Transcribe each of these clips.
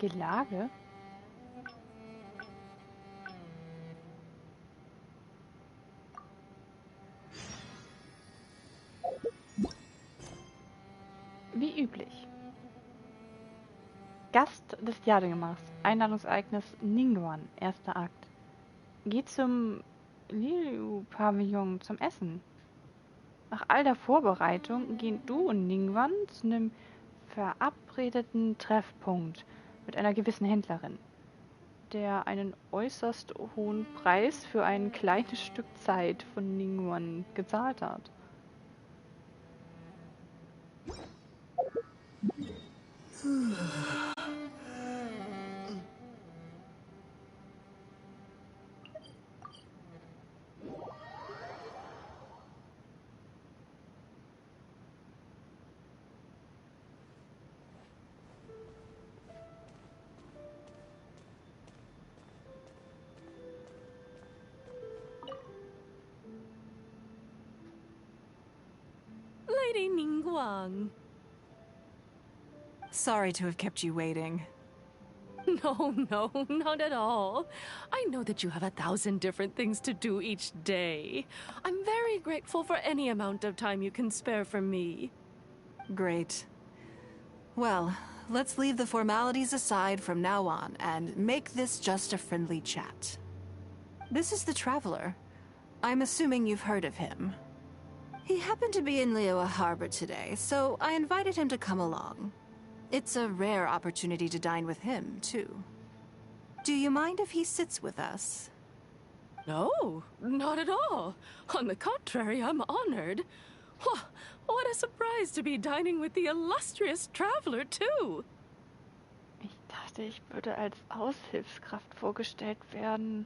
Gelage? Wie üblich. Gast des Jahrgemachs. Einladungsereignis Ningguang. Erster Akt. Geh zum Liu-Pavillon zum Essen. Nach all der Vorbereitung gehen du und Ningguang zu einem verabredeten Treffpunkt mit einer gewissen Händlerin, der einen äußerst hohen Preis für ein kleines Stück Zeit von Ningguang gezahlt hat. Lady Ningguang. Sorry to have kept you waiting. No, not at all. I know that you have 1,000 different things to do each day. I'm very grateful for any amount of time you can spare for me. Great. Well, let's leave the formalities aside from now on and make this just a friendly chat. This is the Traveler. I'm assuming you've heard of him. He happened to be in Liyue Harbor today, so I invited him to come along. It's a rare opportunity to dine with him, too. Do you mind if he sits with us? No, not at all. On the contrary, I'm honored. What a surprise to be dining with the illustrious Traveler, too. Ich dachte, ich würde als Aushilfskraft vorgestellt werden.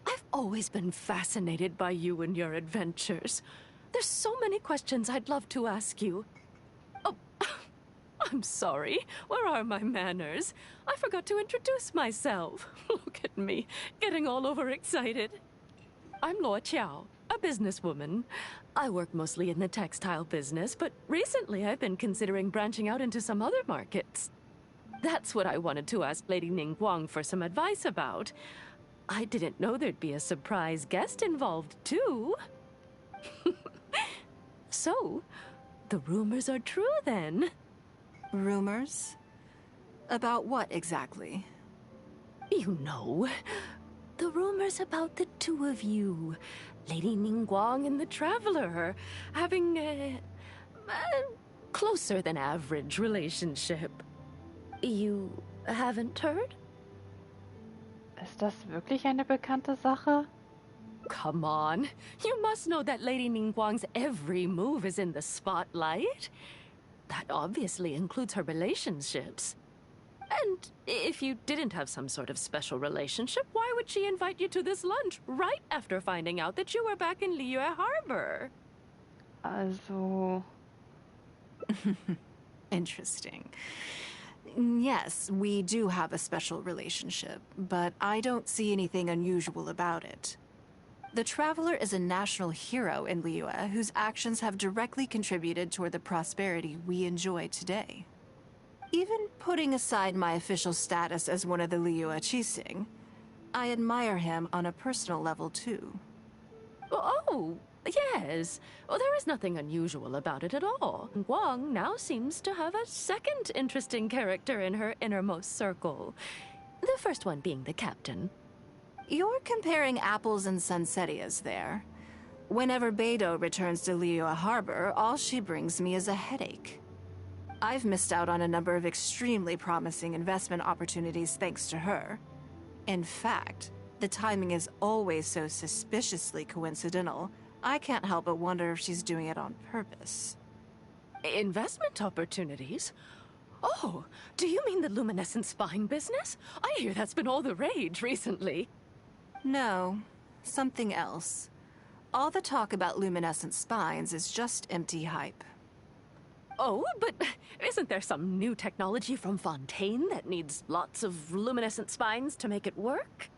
I've always been fascinated by you and your adventures. There's so many questions I'd love to ask you. Oh, I'm sorry. Where are my manners? I forgot to introduce myself. Look at me, getting all overexcited. I'm Luo Qiao, a businesswoman. I work mostly in the textile business, but recently I've been considering branching out into some other markets. That's what I wanted to ask Lady Ningguang for some advice about. I didn't know there'd be a surprise guest involved, too. So, the rumors are true, then? Rumors? About what, exactly? You know, the rumors about the two of you, Lady Ningguang and the Traveler, having a closer than average relationship. You haven't heard? Ist das wirklich eine bekannte Sache? Come on. You must know that Lady Ningguang's every move is in the spotlight. That obviously includes her relationships. And if you didn't have some sort of special relationship, why would she invite you to this lunch right after finding out that you were back in Liyue Harbor? Also... Interesting. Yes, we do have a special relationship, but I don't see anything unusual about it. The Traveler is a national hero in Liyue whose actions have directly contributed toward the prosperity we enjoy today. Even putting aside my official status as one of the Liyue Qixing, I admire him on a personal level too. Oh, yes. Well, there is nothing unusual about it at all. Guang now seems to have a second interesting character in her innermost circle. The first one being the captain. You're comparing apples and sunsettias there. Whenever Beidou returns to Liyue Harbor, all she brings me is a headache. I've missed out on a number of extremely promising investment opportunities thanks to her. In fact, the timing is always so suspiciously coincidental, I can't help but wonder if she's doing it on purpose. Investment opportunities? Oh, do you mean the luminescent spine business? I hear that's been all the rage recently. No, something else. All the talk about luminescent spines is just empty hype. Oh, but isn't there some new technology from Fontaine that needs lots of luminescent spines to make it work?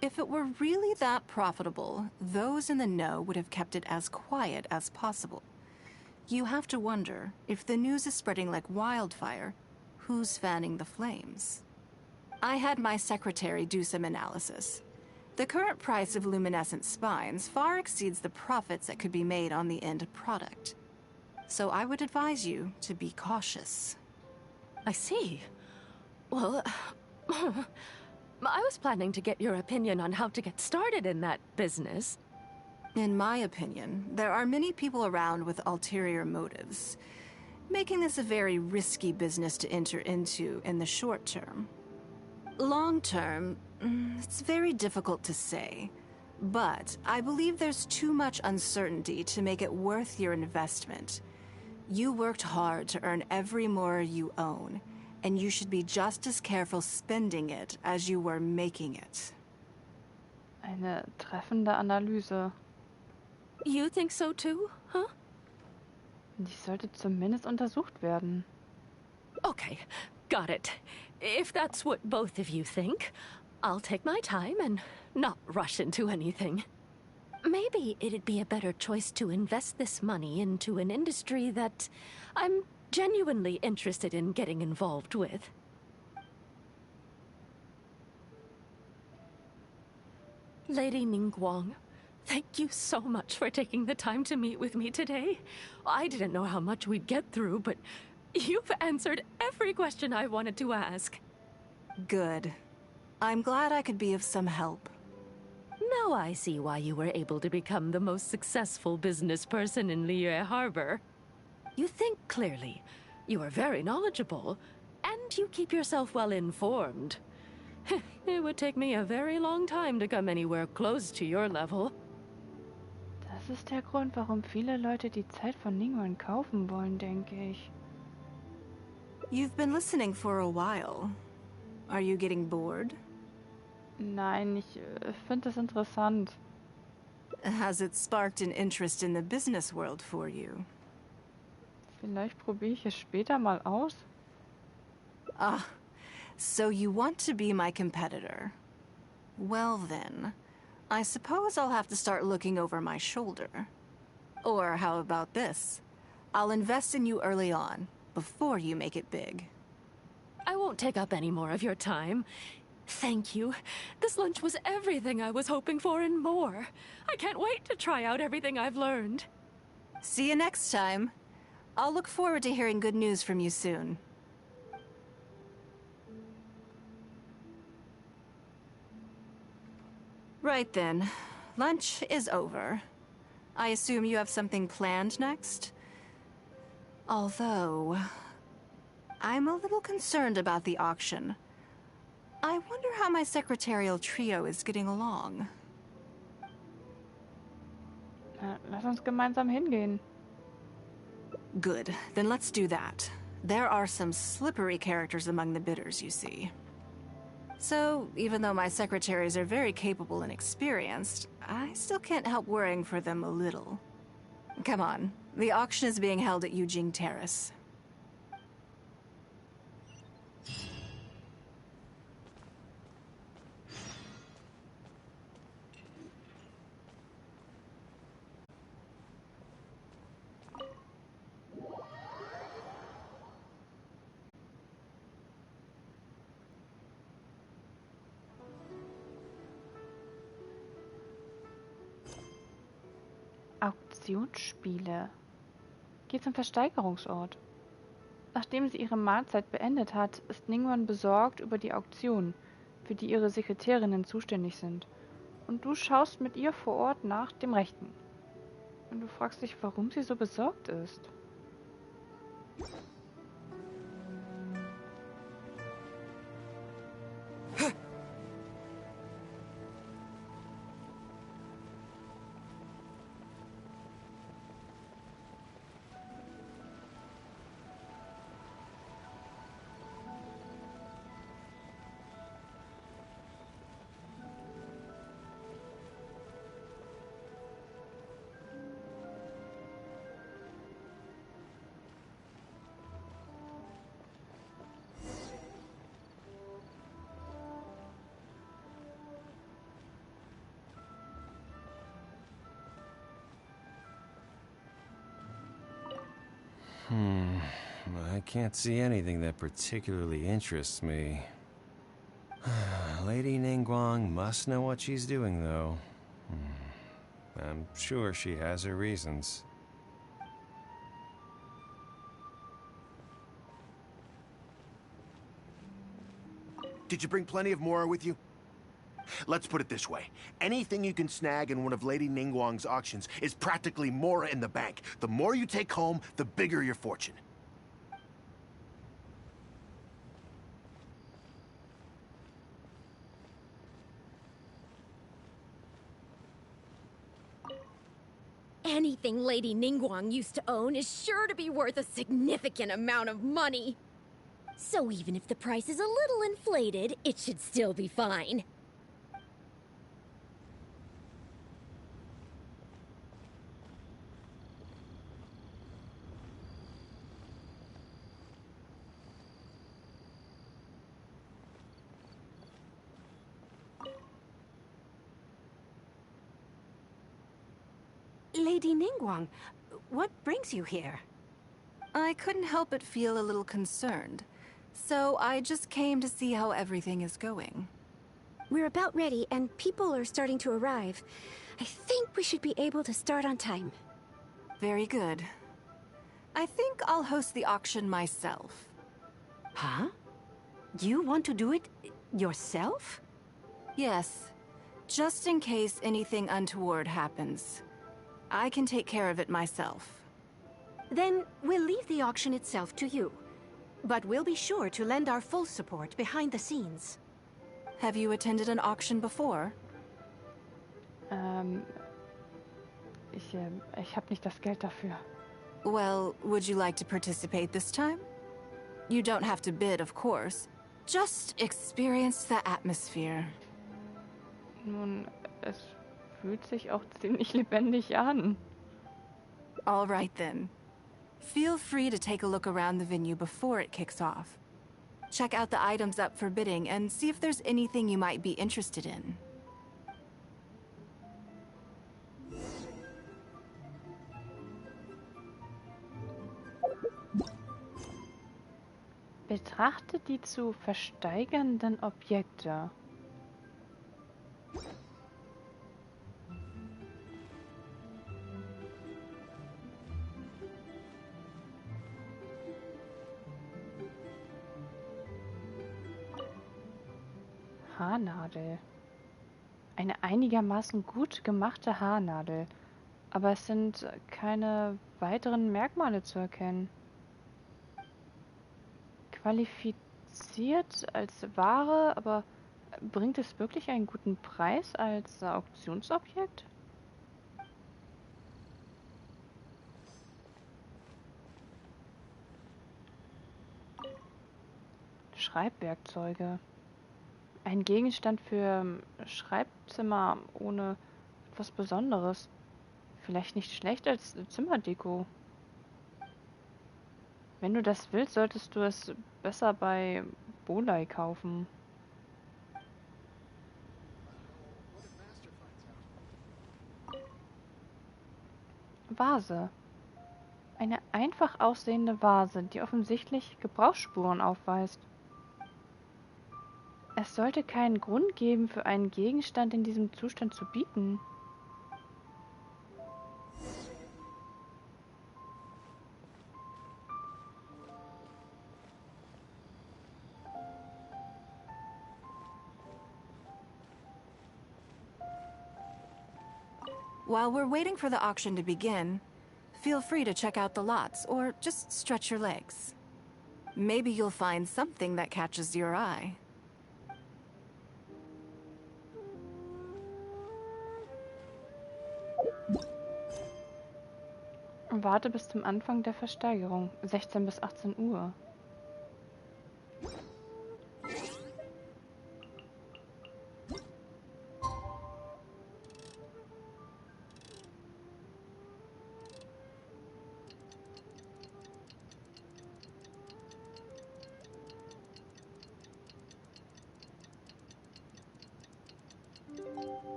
If it were really that profitable, those in the know would have kept it as quiet as possible. You have to wonder, if the news is spreading like wildfire, Who's fanning the flames? I had my secretary do some analysis. The current price of luminescent spines far exceeds the profits that could be made on the end product. So I would advise you to be cautious. I see. Well, I was planning to get your opinion on how to get started in that business. In my opinion, there are many people around with ulterior motives, making this a very risky business to enter into in the short term. Long term, it's very difficult to say, but I believe there's too much uncertainty to make it worth your investment. You worked hard to earn every more you own, and you should be just as careful spending it as you were making it. Eine treffende Analyse. You think so too, huh? Die sollte zumindest untersucht werden. Okay, got it. If that's what both of you think, I'll take my time and not rush into anything. Maybe it'd be a better choice to invest this money into an industry that I'm genuinely interested in getting involved with. Lady Ningguang, thank you so much for taking the time to meet with me today. I didn't know how much we'd get through, but you've answered every question I wanted to ask. Good. I'm glad I could be of some help. Now I see why you were able to become the most successful business person in Liyue Harbor. You think clearly, you are very knowledgeable, and you keep yourself well informed. It would take me a very long time to come anywhere close to your level. Das ist der Grund, warum viele Leute die Zeit von Ningguang kaufen wollen, denke ich. You've been listening for a while. Are you getting bored? Nein, ich finde das interessant. Has it sparked an interest in the business world for you? Vielleicht probiere ich es später mal aus. Ah, so you want to be my competitor. Well then, I suppose I'll have to start looking over my shoulder. Or how about this? I'll invest in you early on, before you make it big. I won't take up any more of your time. Thank you. This lunch was everything I was hoping for and more. I can't wait to try out everything I've learned. See you next time. I'll look forward to hearing good news from you soon. Right then. Lunch is over. I assume you have something planned next? Although, I'm a little concerned about the auction. I wonder how my secretarial trio is getting along. Na, lass uns gemeinsam hingehen. Good, then let's do that. There are some slippery characters among the bidders, you see. So, even though my secretaries are very capable and experienced, I still can't help worrying for them a little. Come on, the auction is being held at Yujing Terrace. Auktionsspiele. Geh zum Versteigerungsort. Nachdem sie ihre Mahlzeit beendet hat, ist Ningguang besorgt über die Auktion, für die ihre Sekretärinnen zuständig sind. Und du schaust mit ihr vor Ort nach dem Rechten. Und du fragst dich, warum sie so besorgt ist. I can't see anything that particularly interests me. Lady Ningguang must know what she's doing, though. I'm sure she has her reasons. Did you bring plenty of Mora with you? Let's put it this way. Anything you can snag in one of Lady Ningguang's auctions is practically Mora in the bank. The more you take home, the bigger your fortune. Anything Lady Ningguang used to own is sure to be worth a significant amount of money. So even if the price is a little inflated, it should still be fine. Lady Ningguang, what brings you here? I couldn't help but feel a little concerned, so I just came to see how everything is going. We're about ready, and people are starting to arrive. I think we should be able to start on time. Very good. I think I'll host the auction myself. Huh? You want to do it yourself? Yes, just in case anything untoward happens. I can take care of it myself. Then we'll leave the auction itself to you. But we'll be sure to lend our full support behind the scenes. Have you attended an auction before? Ich habe nicht das Geld dafür. Well, would you like to participate this time? You don't have to bid, of course. Just experience the atmosphere. Nun, es fühlt sich auch ziemlich lebendig an. All right then. Feel free to take a look around the venue before it kicks off. Check out the items up for bidding and see if there's anything you might be interested in. Betrachte die zu versteigernden Objekte. Haarnadel. Eine einigermaßen gut gemachte Haarnadel. Aber es sind keine weiteren Merkmale zu erkennen. Qualifiziert als Ware, aber bringt es wirklich einen guten Preis als Auktionsobjekt? Schreibwerkzeuge. Ein Gegenstand für Schreibzimmer ohne etwas Besonderes. Vielleicht nicht schlecht als Zimmerdeko. Wenn du das willst, solltest du es besser bei Bolai kaufen. Vase. Eine einfach aussehende Vase, die offensichtlich Gebrauchsspuren aufweist. Es sollte keinen Grund geben, für einen Gegenstand in diesem Zustand zu bieten. While we're waiting for the auction to begin, feel free to check out the lots or just stretch your legs. Maybe you'll find something that catches your eye. Warte bis zum Anfang der Versteigerung, 16 bis 18 Uhr.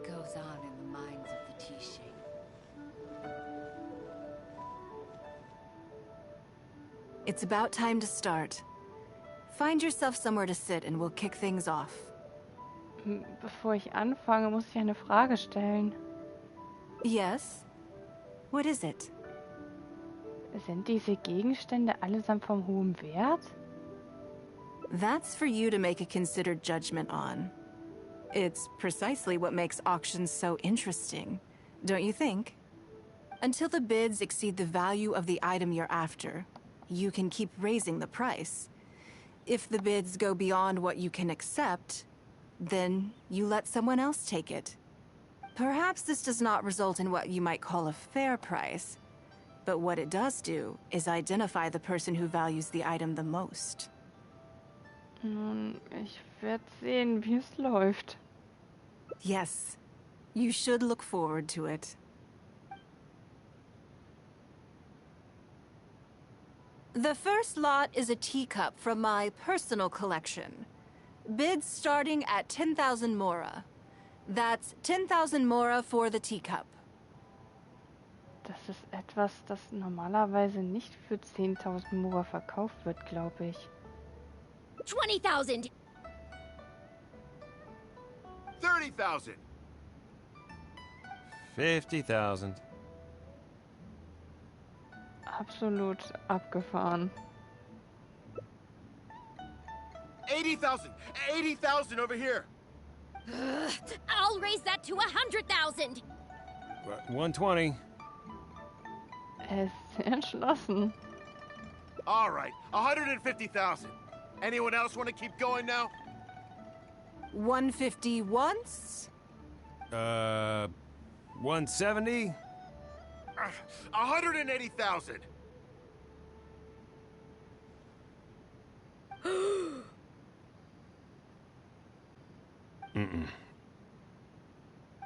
goes on in the minds of the Tishin? It's about time to start. Find yourself somewhere to sit and we'll kick things off. Bevor ich anfange, muss ich eine Frage stellen. Yes? What is it? Sind diese Gegenstände allesamt vom hohen Wert? That's for you to make a considered judgment on. It's precisely what makes auctions so interesting, don't you think? Until the bids exceed the value of the item you're after, you can keep raising the price. If the bids go beyond what you can accept, then you let someone else take it. Perhaps this does not result in what you might call a fair price, but what it does do is identify the person who values the item the most. Nun, ich werde sehen, wie es läuft. Yes, you should look forward to it. The first lot is a teacup from my personal collection. Bids starting at 10,000 mora. That's 10,000 mora for the teacup. Das ist etwas, das normalerweise nicht für 10.000 Mora verkauft wird, glaube ich. 20,000! 30,000! 50,000. Absolut abgefahren. 80,000! 80,000 over here! I'll raise that to 100,000! 120. Er ist sehr entschlossen. All right, 150,000. Anyone else want to keep going now? 150 once? 170? 180,000. Mm-mm.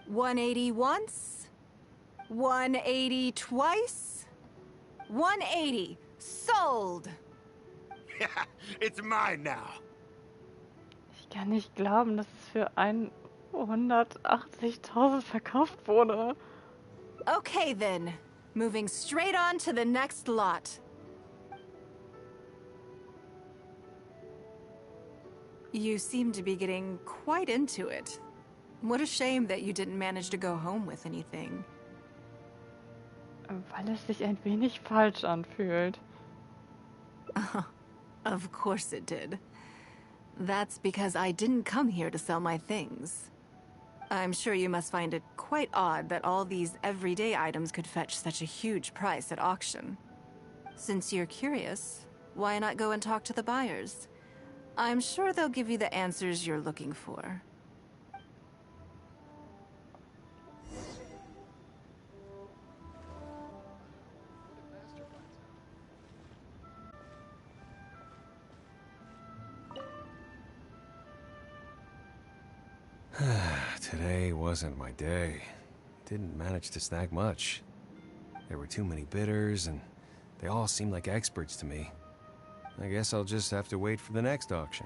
180 once? 180 twice? 180. Sold! It's mine now. Ich kann nicht glauben, dass es für 180.000 verkauft wurde. Okay then, moving straight on to the next lot. You seem to be getting quite into it. What a shame that you didn't manage to go home with anything. Weil es sich ein wenig falsch anfühlt. Of course it did. That's because I didn't come here to sell my things. I'm sure you must find it quite odd that all these everyday items could fetch such a huge price at auction. Since you're curious, why not go and talk to the buyers? I'm sure they'll give you the answers you're looking for. Today wasn't my day. Didn't manage to snag much. There were too many bidders, and they all seemed like experts to me. I guess I'll just have to wait for the next auction.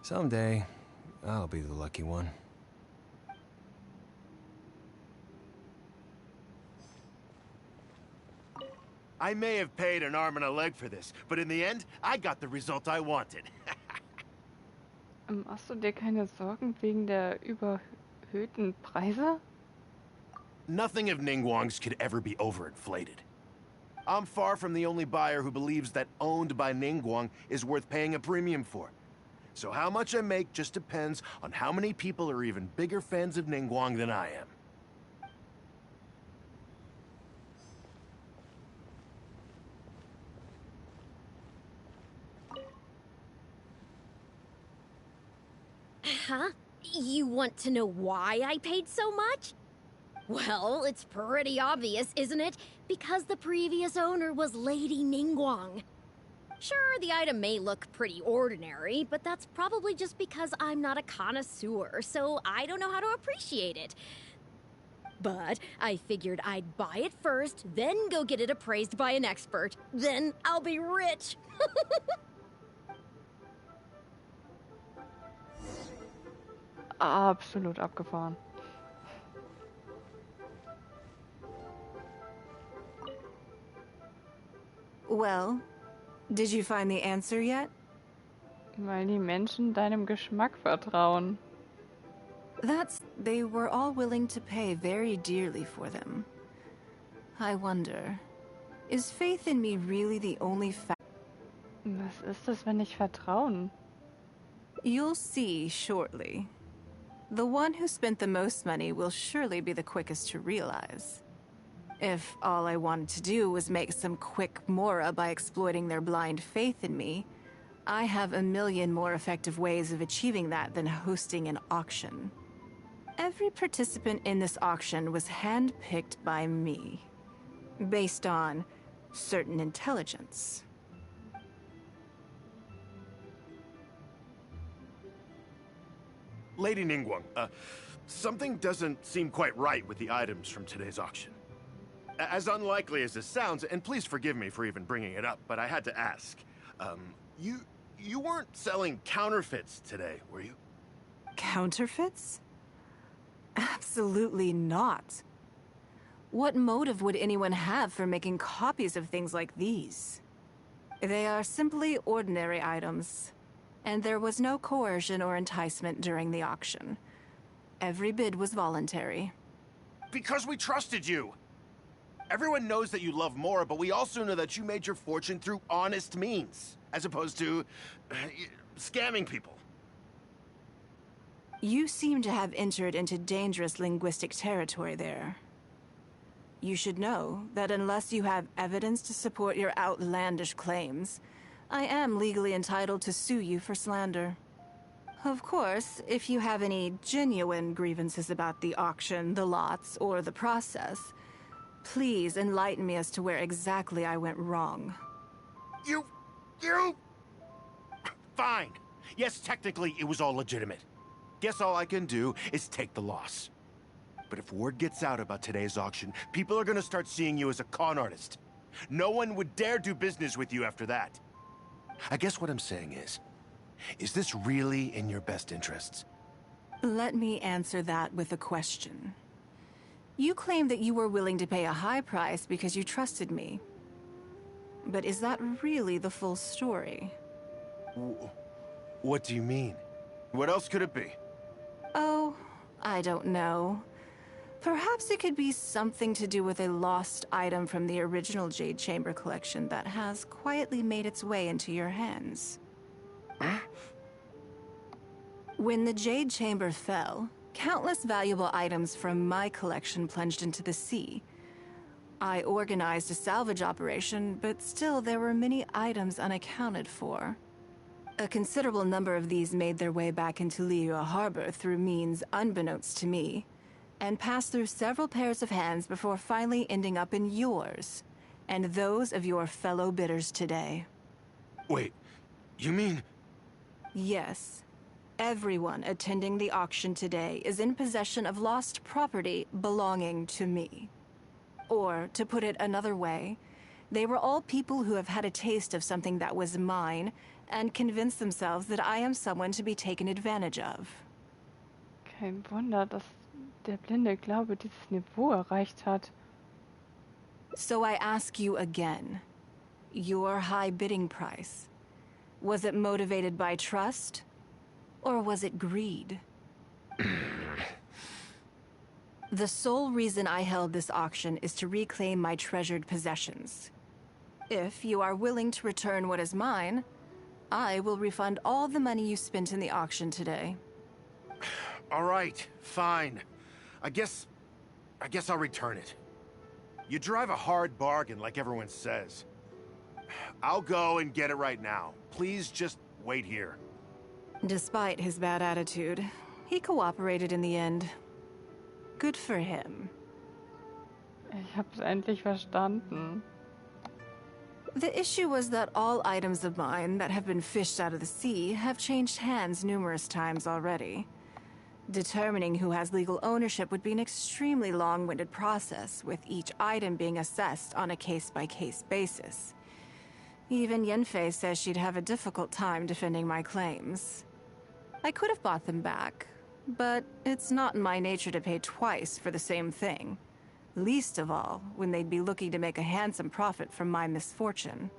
Someday, I'll be the lucky one. I may have paid an arm and a leg for this, but in the end, I got the result I wanted. Machst du dir keine Sorgen wegen der überhöhten Preise? Nothing of Ningguang's could ever be overinflated. I'm far from the only buyer who believes that owned by Ningguang is worth paying a premium for. So how much I make just depends on how many people are even bigger fans of Ningguang than I am. Huh? You want to know why I paid so much? Well, it's pretty obvious, isn't it? Because the previous owner was Lady Ningguang. Sure, the item may look pretty ordinary, but that's probably just because I'm not a connoisseur, so I don't know how to appreciate it. But I figured I'd buy it first, then go get it appraised by an expert. Then I'll be rich. Absolut abgefahren. Well, did you find the answer yet? Weil die Menschen deinem Geschmack vertrauen. They were all willing to pay very dearly for them. I wonder, is faith in me really the only Was ist es, wenn nicht Vertrauen? You'll see shortly. The one who spent the most money will surely be the quickest to realize. If all I wanted to do was make some quick mora by exploiting their blind faith in me, I have a million more effective ways of achieving that than hosting an auction. Every participant in this auction was handpicked by me, based on certain intelligence. Lady Ningguang, something doesn't seem quite right with the items from today's auction. As unlikely as this sounds, and please forgive me for even bringing it up, but I had to ask. You weren't selling counterfeits today, were you? Counterfeits? Absolutely not. What motive would anyone have for making copies of things like these? They are simply ordinary items, and there was no coercion or enticement during the auction. Every bid was voluntary. Because we trusted you! Everyone knows that you love Mora, but we also know that you made your fortune through honest means, as opposed to scamming people. You seem to have entered into dangerous linguistic territory there. You should know that unless you have evidence to support your outlandish claims, I am legally entitled to sue you for slander. Of course, if you have any genuine grievances about the auction, the lots, or the process, please enlighten me as to where exactly I went wrong. You... Fine. Yes, technically it was all legitimate. Guess all I can do is take the loss. But if word gets out about today's auction, people are gonna start seeing you as a con artist. No one would dare do business with you after that. I guess what I'm saying is this really in your best interests? Let me answer that with a question. You claim that you were willing to pay a high price because you trusted me. But is that really the full story? What do you mean? What else could it be? Oh, I don't know. Perhaps it could be something to do with a lost item from the original Jade Chamber collection that has quietly made its way into your hands. Huh? When the Jade Chamber fell, countless valuable items from my collection plunged into the sea. I organized a salvage operation, but still there were many items unaccounted for. A considerable number of these made their way back into Liyue Harbor through means unbeknownst to me, and passed through several pairs of hands before finally ending up in yours, and those of your fellow bidders today. Wait, you mean... Yes. Everyone attending the auction today is in possession of lost property belonging to me. Or, to put it another way, they were all people who have had a taste of something that was mine and convinced themselves that I am someone to be taken advantage of. Kein Wunder, dass der blinde Glaube dieses Niveau erreicht hat. So I ask you again, your high bidding price, was it motivated by trust, or was it greed? The sole reason I held this auction is to reclaim my treasured possessions. If you are willing to return what is mine, I will refund all the money you spent in the auction today. All right, fine. I guess I'll return it. You drive a hard bargain, like everyone says. I'll go and get it right now. Please just wait here. Despite his bad attitude, he cooperated in the end. Good for him. Ich hab's endlich verstanden. The issue was that all items of mine that have been fished out of the sea have changed hands numerous times already. Determining who has legal ownership would be an extremely long-winded process, with each item being assessed on a case-by-case basis. Even Yenfei says she'd have a difficult time defending my claims. I could have bought them back, but it's not in my nature to pay twice for the same thing. Least of all, when they'd be looking to make a handsome profit from my misfortune.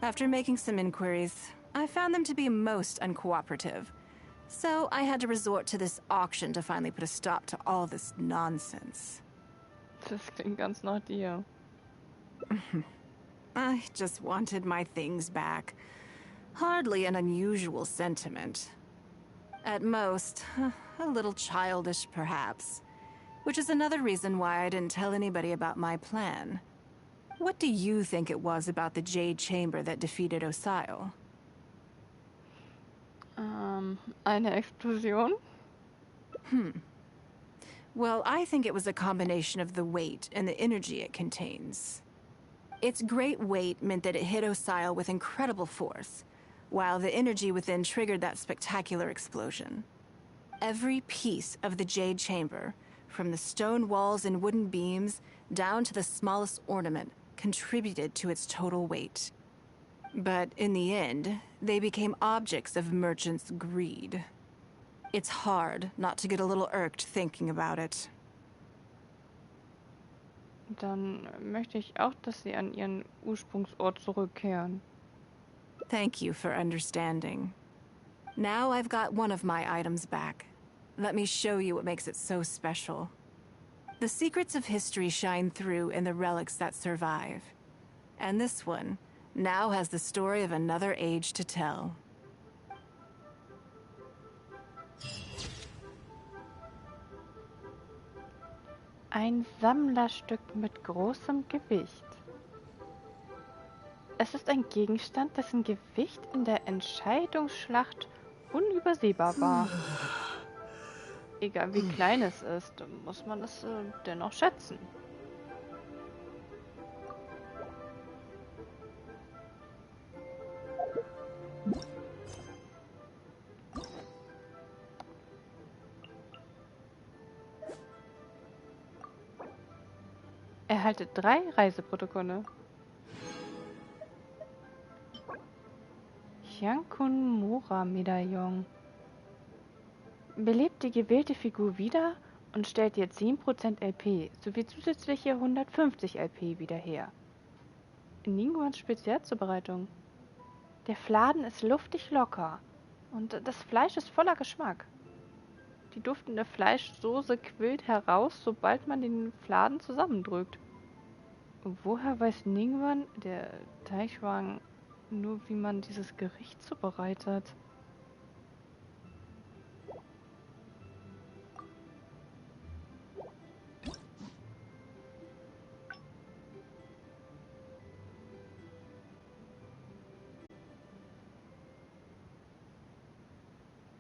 After making some inquiries, I found them to be most uncooperative. So I had to resort to this auction to finally put a stop to all this nonsense. Das klingt ganz nach dir. I just wanted my things back. Hardly an unusual sentiment. At most, a little childish perhaps. Which is another reason why I didn't tell anybody about my plan. What do you think it was about the Jade Chamber that defeated Osile? Eine Explosion? Well, I think it was a combination of the weight and the energy it contains. Its great weight meant that it hit Osile with incredible force, while the energy within triggered that spectacular explosion. Every piece of the Jade Chamber, from the stone walls and wooden beams down to the smallest ornament, contributed to its total weight. But in the end, they became objects of merchants' greed. It's hard not to get a little irked thinking about it. Dann möchte ich auch, dass sie an ihren Ursprungsort zurückkehren. Thank you for understanding. Now I've got one of my items back. Let me show you what makes it so special. The secrets of history shine through in the relics that survive. And this one now has the story of another age to tell. Ein Sammlerstück mit großem Gewicht. Es ist ein Gegenstand, dessen Gewicht in der Entscheidungsschlacht unübersehbar war. Egal wie klein es ist, muss man es dennoch schätzen. Erhalte 3 Reiseprotokolle. Hyankun Mora Medaillon. Belebt die gewählte Figur wieder und stellt ihr 10% LP sowie zusätzliche 150 LP wieder her. Ningguans Spezialzubereitung. Der Fladen ist luftig locker und das Fleisch ist voller Geschmack. Die duftende Fleischsoße quillt heraus, sobald man den Fladen zusammendrückt. Woher weiß Ningguan, der Teichwang, nur wie man dieses Gericht zubereitet?